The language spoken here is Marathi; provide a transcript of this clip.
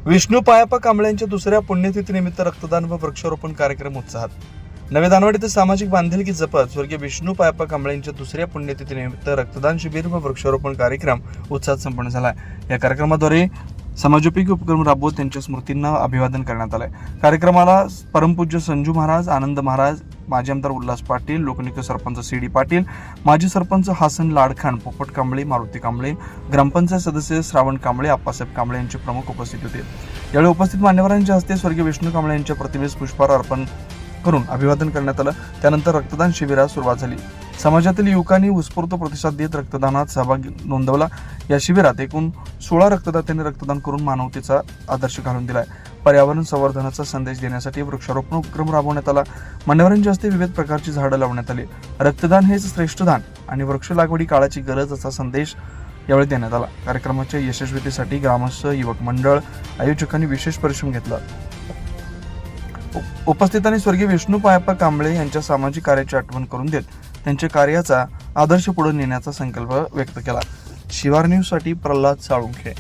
विष्णू पायाप्पा कांबळे यांच्या दुसऱ्या पुण्यतिथीनिमित्त रक्तदान व वृक्षारोपण कार्यक्रम उत्साहात. नवे दानवड येथे सामाजिक बांधिलकी जपत स्वर्गीय विष्णू पायाप्पा कांबळे यांच्या दुसऱ्या पुण्यतिथीनिमित्त रक्तदान शिबिर व वृक्षारोपण कार्यक्रम उत्साहात संपन्न झाला. या कार्यक्रमाद्वारे समाजोपयोगी उपक्रम राबवत त्यांच्या स्मृतींना अभिवादन करण्यात आले. कार्यक्रमाला परमपूज्य संजू महाराज, आनंद महाराज, माजी आमदार उल्हास पाटील, लोकनियुक्त सरपंच सी.डी. पाटील, माजी सरपंच हासन लाडखान, पोपट कांबळे, मारुती कांबळे, ग्रामपंचायत सदस्य श्रावण कांबळे, आप्पासाहेब कांबळे यांचे प्रमुख उपस्थित होते. यावेळी उपस्थित मान्यवरांच्या हस्ते स्वर्गीय विष्णू कांबळे यांच्या प्रतिमेस पुष्पहार अर्पण करून अभिवादन करण्यात आलं. त्यानंतर रक्तदान शिबिरास सुरुवात झाली. समाजातील युवकांनी उत्स्फूर्त प्रतिसाद देत रक्तदानात सहभाग नोंदवला. या शिबिरात एकूण 16 रक्तदात्यांनी रक्तदान करून मानवतेचा आदर्श घालून दिलाय. पर्यावरण संवर्धनाचा संदेश देण्यासाठी वृक्षारोपण उपक्रम राबवण्यात आला. मान्यवरांच्या हस्ते विविध प्रकारची झाडं लावण्यात आली. रक्तदान हेच श्रेष्ठ दान आणि वृक्ष लागवडी काळाची गरज असा संदेश यावेळी देण्यात आला. कार्यक्रमाच्या यशस्वीतेसाठी ग्रामस्थ, युवक मंडळ, आयोजकांनी विशेष परिश्रम घेतला. उपस्थितांनी स्वर्गीय विष्णू पायाप्पा कांबळे यांच्या सामाजिक कार्याची आठवण करून देत त्यांच्या कार्याचा आदर्श पुढे नेण्याचा संकल्प व्यक्त केला. शिवार न्यूज साठी प्रल्हाद साळुंखे.